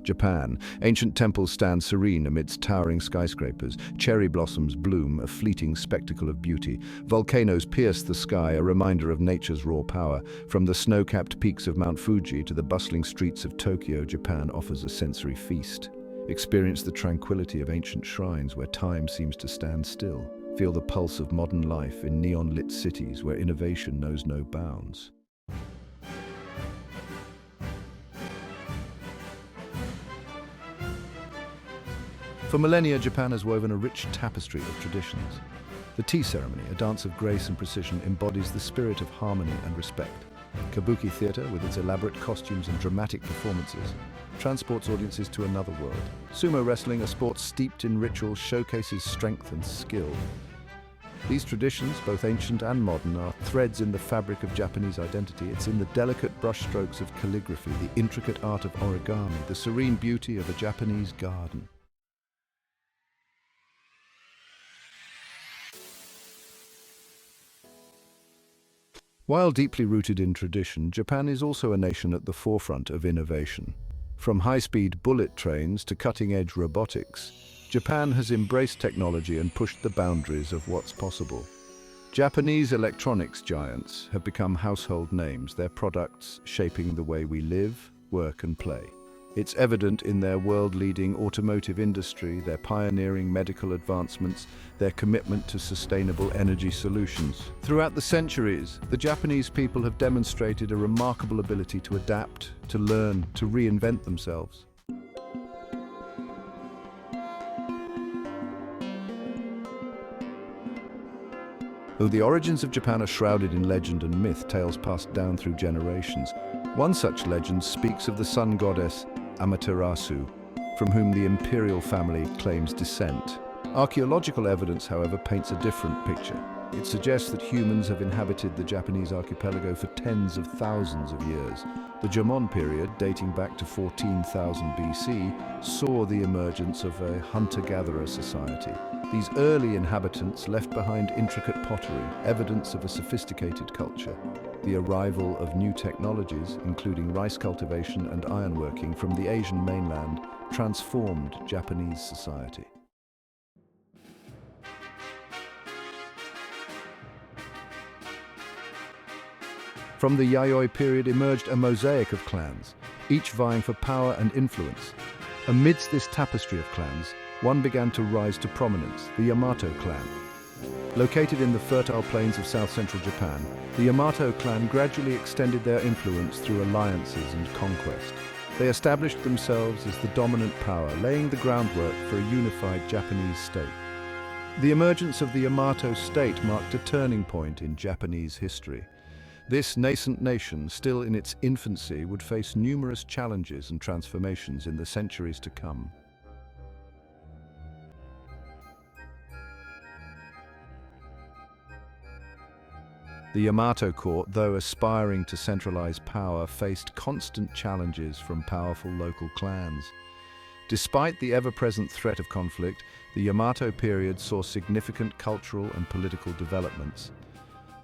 Japan. Ancient temples stand serene amidst towering skyscrapers. Cherry blossoms bloom, a fleeting spectacle of beauty. Volcanoes pierce the sky, a reminder of nature's raw power. From the snow-capped peaks of Mount Fuji to the bustling streets of Tokyo, Japan offers a sensory feast. Experience the tranquility of ancient shrines where time seems to stand still. Feel the pulse of modern life in neon-lit cities where innovation knows no bounds. For millennia, Japan has woven a rich tapestry of traditions. The tea ceremony, a dance of grace and precision, embodies the spirit of harmony and respect. Kabuki theater, with its elaborate costumes and dramatic performances, transports audiences to another world. Sumo wrestling, a sport steeped in ritual, showcases strength and skill. These traditions, both ancient and modern, are threads in the fabric of Japanese identity. It's in the delicate brushstrokes of calligraphy, the intricate art of origami, the serene beauty of a Japanese garden. While deeply rooted in tradition, Japan is also a nation at the forefront of innovation. From high-speed bullet trains to cutting-edge robotics, Japan has embraced technology and pushed the boundaries of what's possible. Japanese electronics giants have become household names, their products shaping the way we live, work and play. It's evident in their world-leading automotive industry, their pioneering medical advancements, their commitment to sustainable energy solutions. Throughout the centuries, the Japanese people have demonstrated a remarkable ability to adapt, to learn, to reinvent themselves. Though the origins of Japan are shrouded in legend and myth, tales passed down through generations, one such legend speaks of the sun goddess Amaterasu, from whom the imperial family claims descent. Archaeological evidence, however, paints a different picture. It suggests that humans have inhabited the Japanese archipelago for tens of thousands of years. The Jomon period, dating back to 14,000 BC, saw the emergence of a hunter-gatherer society. These early inhabitants left behind intricate pottery, evidence of a sophisticated culture. The arrival of new technologies, including rice cultivation and ironworking from the Asian mainland, transformed Japanese society. From the Yayoi period emerged a mosaic of clans, each vying for power and influence. Amidst this tapestry of clans, one began to rise to prominence, the Yamato clan. Located in the fertile plains of south-central Japan, the Yamato clan gradually extended their influence through alliances and conquest. They established themselves as the dominant power, laying the groundwork for a unified Japanese state. The emergence of the Yamato state marked a turning point in Japanese history. This nascent nation, still in its infancy, would face numerous challenges and transformations in the centuries to come. The Yamato court, though aspiring to centralize power, faced constant challenges from powerful local clans. Despite the ever-present threat of conflict, the Yamato period saw significant cultural and political developments.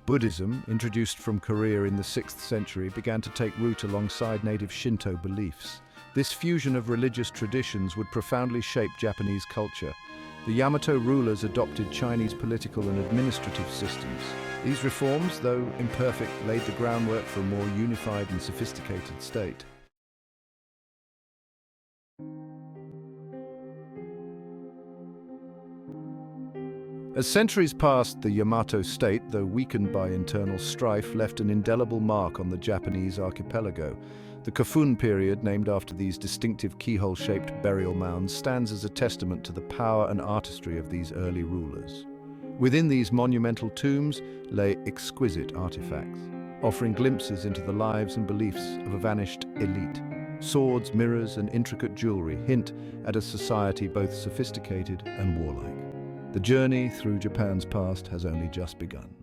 Buddhism, introduced from Korea in the 6th century, began to take root alongside native Shinto beliefs. This fusion of religious traditions would profoundly shape Japanese culture. The Yamato rulers adopted Chinese political and administrative systems. These reforms, though imperfect, laid the groundwork for a more unified and sophisticated state. As centuries passed, the Yamato state, though weakened by internal strife, left an indelible mark on the Japanese archipelago. The Kofun period, named after these distinctive keyhole-shaped burial mounds, stands as a testament to the power and artistry of these early rulers. Within these monumental tombs lay exquisite artifacts, offering glimpses into the lives and beliefs of a vanished elite. Swords, mirrors, and intricate jewelry hint at a society both sophisticated and warlike. The journey through Japan's past has only just begun.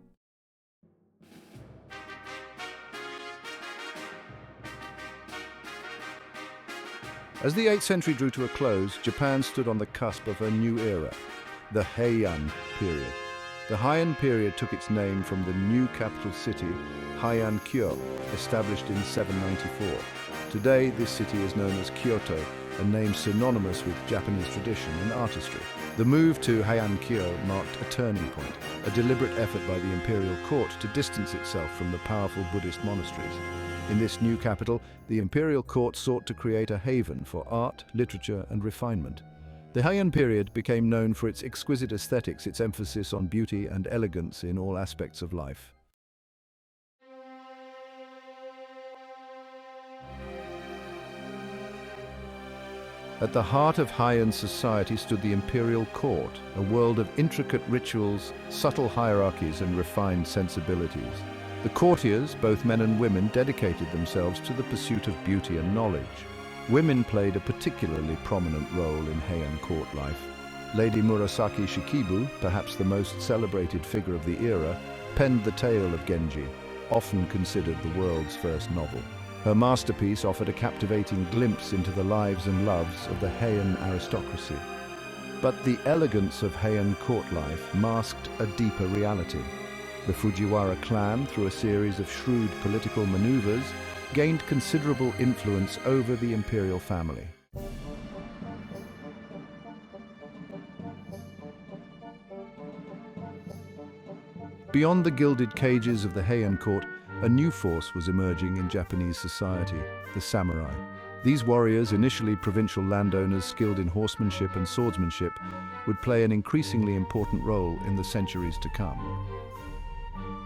As the 8th century drew to a close, Japan stood on the cusp of a new era, the Heian period. The Heian period took its name from the new capital city, Heian-kyo, established in 794. Today, this city is known as Kyoto, a name synonymous with Japanese tradition and artistry. The move to Heian-kyo marked a turning point, a deliberate effort by the imperial court to distance itself from the powerful Buddhist monasteries. In this new capital, the imperial court sought to create a haven for art, literature, and refinement. The Heian period became known for its exquisite aesthetics, its emphasis on beauty and elegance in all aspects of life. At the heart of Heian society stood the imperial court, a world of intricate rituals, subtle hierarchies, and refined sensibilities. The courtiers, both men and women, dedicated themselves to the pursuit of beauty and knowledge. Women played a particularly prominent role in Heian court life. Lady Murasaki Shikibu, perhaps the most celebrated figure of the era, penned the tale of Genji, often considered the world's first novel. Her masterpiece offered a captivating glimpse into the lives and loves of the Heian aristocracy. But the elegance of Heian court life masked a deeper reality. The Fujiwara clan, through a series of shrewd political maneuvers, gained considerable influence over the imperial family. Beyond the gilded cages of the Heian court, a new force was emerging in Japanese society, the samurai. These warriors, initially provincial landowners skilled in horsemanship and swordsmanship, would play an increasingly important role in the centuries to come.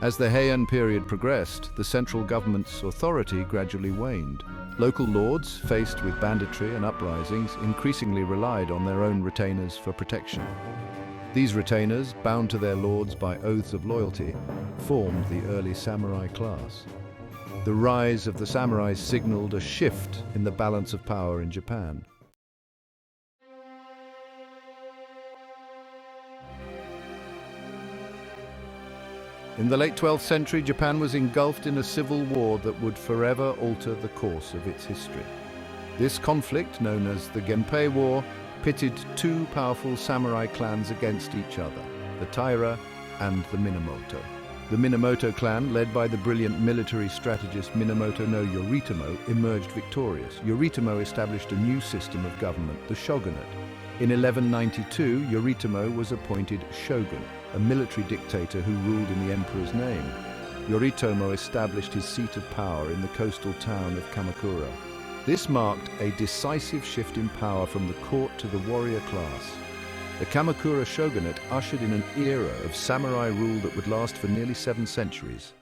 As the Heian period progressed, the central government's authority gradually waned. Local lords, faced with banditry and uprisings, increasingly relied on their own retainers for protection. These retainers, bound to their lords by oaths of loyalty, formed the early samurai class. The rise of the samurai signaled a shift in the balance of power in Japan. In the late 12th century, Japan was engulfed in a civil war that would forever alter the course of its history. This conflict, known as the Genpei War, pitted two powerful samurai clans against each other, the Taira and the Minamoto. The Minamoto clan, led by the brilliant military strategist Minamoto no Yoritomo, emerged victorious. Yoritomo established a new system of government, the shogunate. In 1192, Yoritomo was appointed shogun, a military dictator who ruled in the emperor's name. Yoritomo established his seat of power in the coastal town of Kamakura. This marked a decisive shift in power from the court to the warrior class. The Kamakura shogunate ushered in an era of samurai rule that would last for nearly 7 centuries.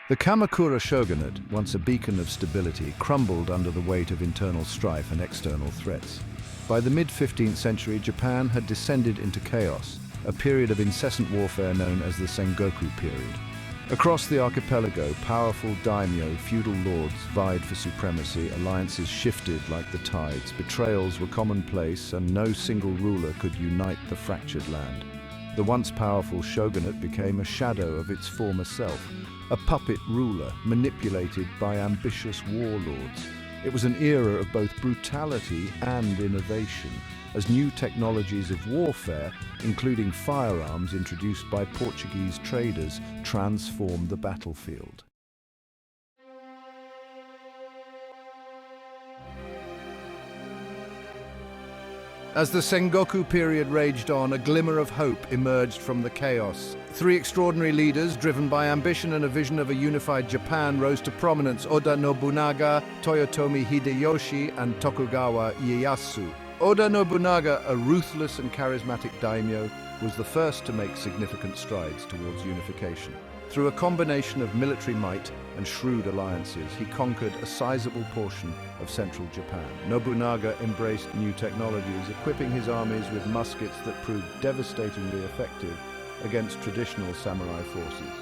The Kamakura shogunate, once a beacon of stability, crumbled under the weight of internal strife and external threats. By the mid-15th century, Japan had descended into chaos, a period of incessant warfare known as the Sengoku period. Across the archipelago, powerful daimyo, feudal lords, vied for supremacy, alliances shifted like the tides, betrayals were commonplace, and no single ruler could unite the fractured land. The once powerful shogunate became a shadow of its former self, a puppet ruler manipulated by ambitious warlords. It was an era of both brutality and innovation, as new technologies of warfare, including firearms introduced by Portuguese traders, transformed the battlefield. As the Sengoku period raged on, a glimmer of hope emerged from the chaos. 3 extraordinary leaders, driven by ambition and a vision of a unified Japan, rose to prominence: Oda Nobunaga, Toyotomi Hideyoshi, and Tokugawa Ieyasu. Oda Nobunaga, a ruthless and charismatic daimyo, was the first to make significant strides towards unification. Through a combination of military might and shrewd alliances, he conquered a sizable portion of central Japan. Nobunaga embraced new technologies, equipping his armies with muskets that proved devastatingly effective against traditional samurai forces.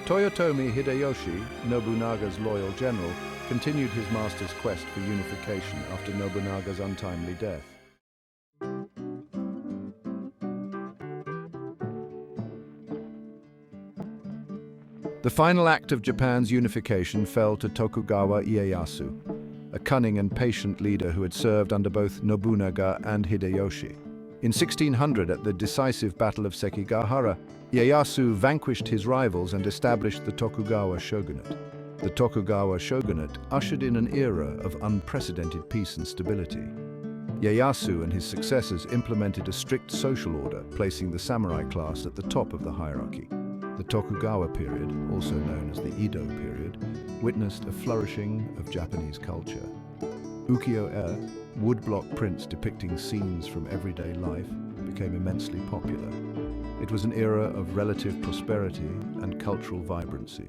Toyotomi Hideyoshi, Nobunaga's loyal general, continued his master's quest for unification after Nobunaga's untimely death. The final act of Japan's unification fell to Tokugawa Ieyasu, a cunning and patient leader who had served under both Nobunaga and Hideyoshi. In 1600, at the decisive Battle of Sekigahara, Ieyasu vanquished his rivals and established the Tokugawa shogunate. The Tokugawa shogunate ushered in an era of unprecedented peace and stability. Ieyasu and his successors implemented a strict social order, placing the samurai class at the top of the hierarchy. The Tokugawa period, also known as the Edo period, witnessed a flourishing of Japanese culture. Ukiyo-e, woodblock prints depicting scenes from everyday life, became immensely popular. It was an era of relative prosperity and cultural vibrancy.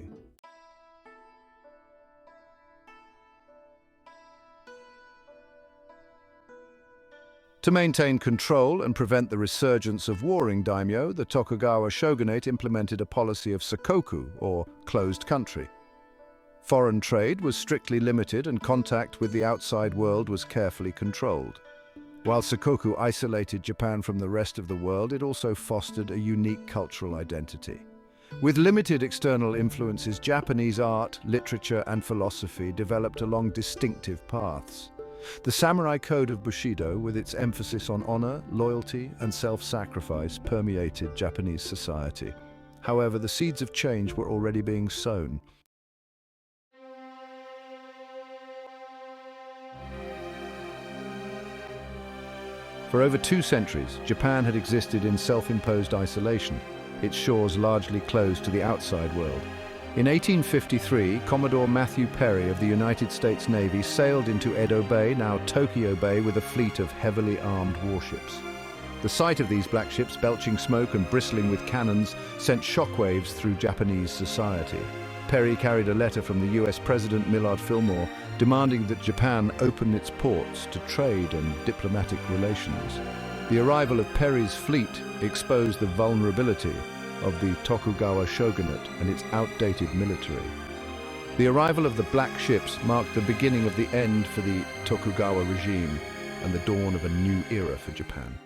To maintain control and prevent the resurgence of warring daimyo, the Tokugawa shogunate implemented a policy of sakoku, or closed country. Foreign trade was strictly limited and contact with the outside world was carefully controlled. While sakoku isolated Japan from the rest of the world, it also fostered a unique cultural identity. With limited external influences, Japanese art, literature, and philosophy developed along distinctive paths. The samurai code of Bushido, with its emphasis on honor, loyalty, and self-sacrifice, permeated Japanese society. However, the seeds of change were already being sown. For over 2 centuries, Japan had existed in self-imposed isolation, its shores largely closed to the outside world. In 1853, Commodore Matthew Perry of the United States Navy sailed into Edo Bay, now Tokyo Bay, with a fleet of heavily armed warships. The sight of these black ships, belching smoke and bristling with cannons, sent shockwaves through Japanese society. Perry carried a letter from the US President Millard Fillmore demanding that Japan open its ports to trade and diplomatic relations. The arrival of Perry's fleet exposed the vulnerability of the Tokugawa shogunate and its outdated military. The arrival of the black ships marked the beginning of the end for the Tokugawa regime and the dawn of a new era for Japan.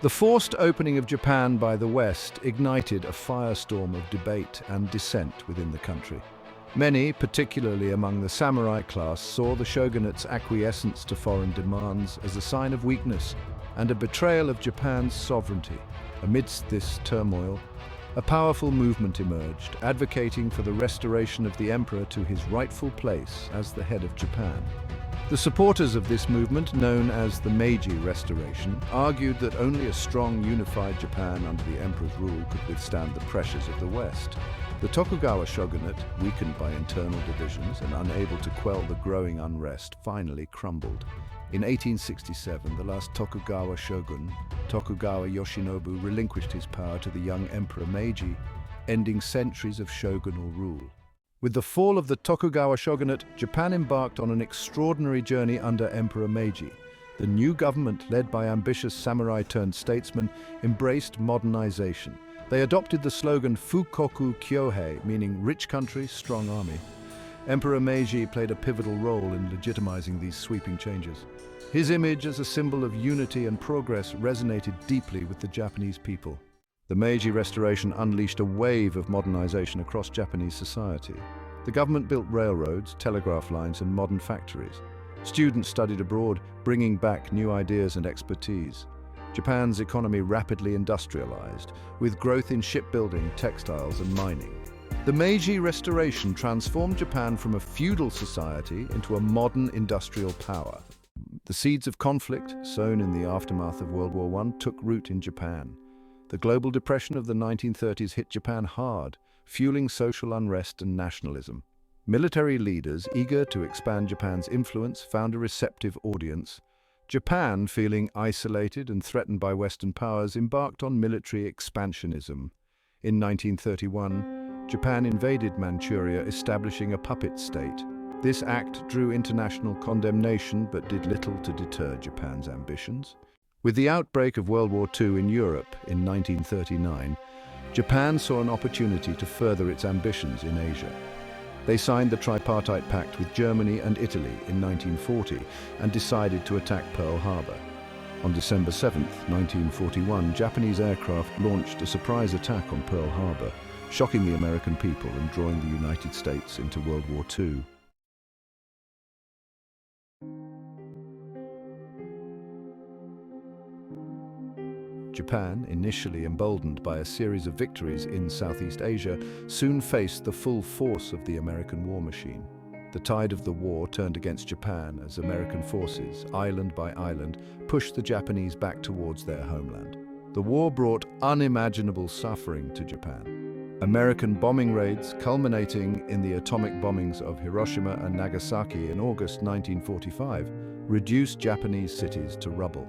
The forced opening of Japan by the West ignited a firestorm of debate and dissent within the country. Many, particularly among the samurai class, saw the shogunate's acquiescence to foreign demands as a sign of weakness and a betrayal of Japan's sovereignty. Amidst this turmoil, a powerful movement emerged, advocating for the restoration of the emperor to his rightful place as the head of Japan. The supporters of this movement, known as the Meiji Restoration, argued that only a strong, unified Japan under the emperor's rule could withstand the pressures of the West. The Tokugawa shogunate, weakened by internal divisions and unable to quell the growing unrest, finally crumbled. In 1867, the last Tokugawa shogun, Tokugawa Yoshinobu, relinquished his power to the young Emperor Meiji, ending centuries of shogunal rule. With the fall of the Tokugawa shogunate, Japan embarked on an extraordinary journey under Emperor Meiji. The new government, led by ambitious samurai-turned-statesmen, embraced modernization. They adopted the slogan Fukoku Kyohei, meaning rich country, strong army. Emperor Meiji played a pivotal role in legitimizing these sweeping changes. His image as a symbol of unity and progress resonated deeply with the Japanese people. The Meiji Restoration unleashed a wave of modernization across Japanese society. The government built railroads, telegraph lines, and modern factories. Students studied abroad, bringing back new ideas and expertise. Japan's economy rapidly industrialized, with growth in shipbuilding, textiles, and mining. The Meiji Restoration transformed Japan from a feudal society into a modern industrial power. The seeds of conflict, sown in the aftermath of World War I, took root in Japan. The global depression of the 1930s hit Japan hard, fueling social unrest and nationalism. Military leaders, eager to expand Japan's influence, found a receptive audience. Japan, feeling isolated and threatened by Western powers, embarked on military expansionism. In 1931, Japan invaded Manchuria, establishing a puppet state. This act drew international condemnation but did little to deter Japan's ambitions. With the outbreak of World War II in Europe in 1939, Japan saw an opportunity to further its ambitions in Asia. They signed the Tripartite Pact with Germany and Italy in 1940 and decided to attack Pearl Harbor. On December 7, 1941, Japanese aircraft launched a surprise attack on Pearl Harbor, shocking the American people and drawing the United States into World War II. Japan, initially emboldened by a series of victories in Southeast Asia, soon faced the full force of the American war machine. The tide of the war turned against Japan as American forces, island by island, pushed the Japanese back towards their homeland. The war brought unimaginable suffering to Japan. American bombing raids, culminating in the atomic bombings of Hiroshima and Nagasaki in August 1945, reduced Japanese cities to rubble.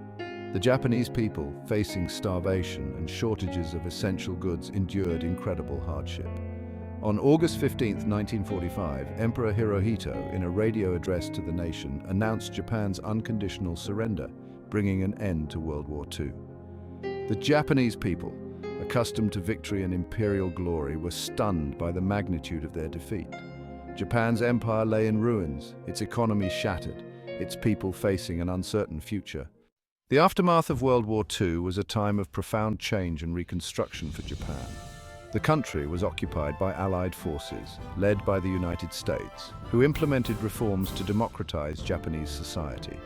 The Japanese people, facing starvation and shortages of essential goods, endured incredible hardship. On August 15, 1945, Emperor Hirohito, in a radio address to the nation, announced Japan's unconditional surrender, bringing an end to World War II. The Japanese people, accustomed to victory and imperial glory, were stunned by the magnitude of their defeat. Japan's empire lay in ruins, its economy shattered, its people facing an uncertain future. The aftermath of World War II was a time of profound change and reconstruction for Japan. The country was occupied by Allied forces, led by the United States, who implemented reforms to democratize Japanese society.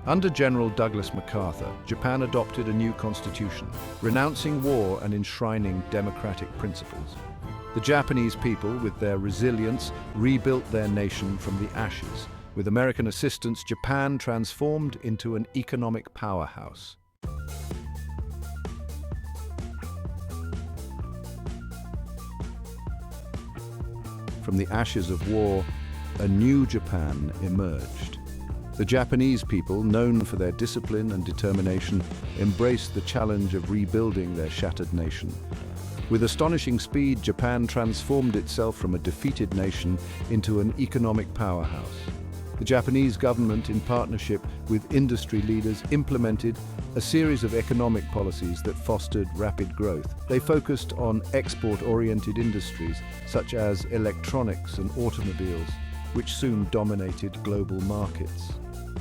Under General Douglas MacArthur, Japan adopted a new constitution, renouncing war and enshrining democratic principles. The Japanese people, with their resilience, rebuilt their nation from the ashes. With American assistance, Japan transformed into an economic powerhouse. From the ashes of war, a new Japan emerged. The Japanese people, known for their discipline and determination, embraced the challenge of rebuilding their shattered nation. With astonishing speed, Japan transformed itself from a defeated nation into an economic powerhouse. The Japanese government, in partnership with industry leaders, implemented a series of economic policies that fostered rapid growth. They focused on export-oriented industries such as electronics and automobiles, which soon dominated global markets.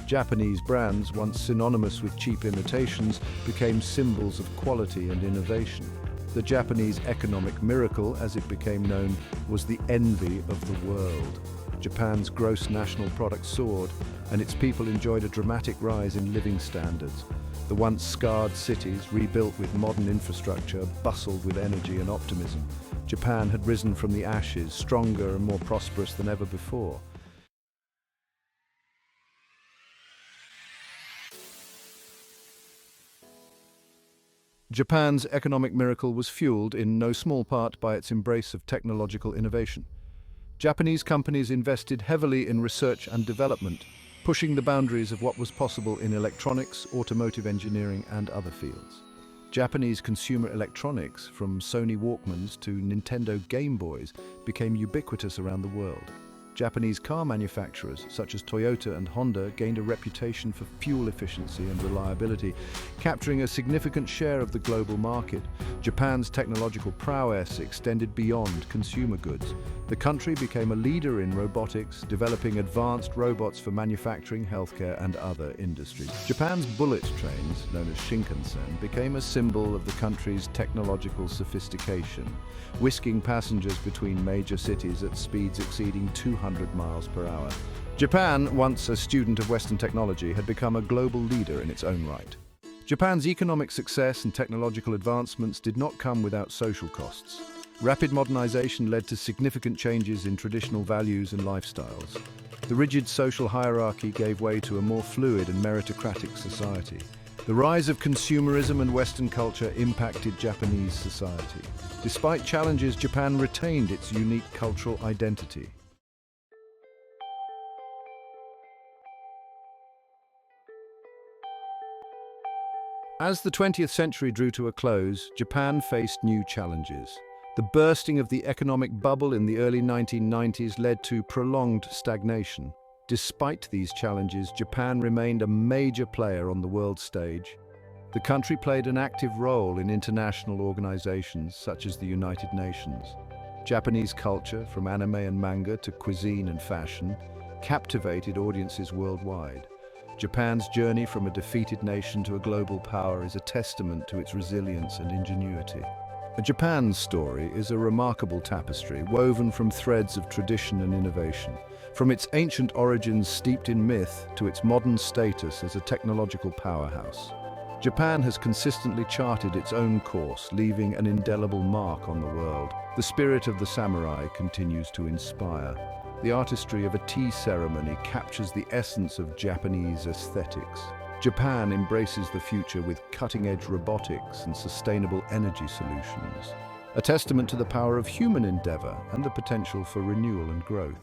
Japanese brands, once synonymous with cheap imitations, became symbols of quality and innovation. The Japanese economic miracle, as it became known, was the envy of the world. Japan's gross national product soared, and its people enjoyed a dramatic rise in living standards. The once scarred cities, rebuilt with modern infrastructure, bustled with energy and optimism. Japan had risen from the ashes, stronger and more prosperous than ever before. Japan's economic miracle was fueled in no small part by its embrace of technological innovation. Japanese companies invested heavily in research and development, pushing the boundaries of what was possible in electronics, automotive engineering, and other fields. Japanese consumer electronics, from Sony Walkmans to Nintendo Game Boys, became ubiquitous around the world. Japanese car manufacturers, such as Toyota and Honda, gained a reputation for fuel efficiency and reliability, capturing a significant share of the global market. Japan's technological prowess extended beyond consumer goods. The country became a leader in robotics, developing advanced robots for manufacturing, healthcare, and other industries. Japan's bullet trains, known as Shinkansen, became a symbol of the country's technological sophistication, whisking passengers between major cities at speeds exceeding 200 miles per hour. Japan, once a student of Western technology, had become a global leader in its own right. Japan's economic success and technological advancements did not come without social costs. Rapid modernization led to significant changes in traditional values and lifestyles. The rigid social hierarchy gave way to a more fluid and meritocratic society. The rise of consumerism and Western culture impacted Japanese society. Despite challenges, Japan retained its unique cultural identity. As the 20th century drew to a close, Japan faced new challenges. The bursting of the economic bubble in the early 1990s led to prolonged stagnation. Despite these challenges, Japan remained a major player on the world stage. The country played an active role in international organizations such as the United Nations. Japanese culture, from anime and manga to cuisine and fashion, captivated audiences worldwide. Japan's journey from a defeated nation to a global power is a testament to its resilience and ingenuity. Japan's story is a remarkable tapestry woven from threads of tradition and innovation. From its ancient origins steeped in myth to its modern status as a technological powerhouse. Japan has consistently charted its own course, leaving an indelible mark on the world. The spirit of the samurai continues to inspire. The artistry of a tea ceremony captures the essence of Japanese aesthetics. Japan embraces the future with cutting-edge robotics and sustainable energy solutions, a testament to the power of human endeavor and the potential for renewal and growth.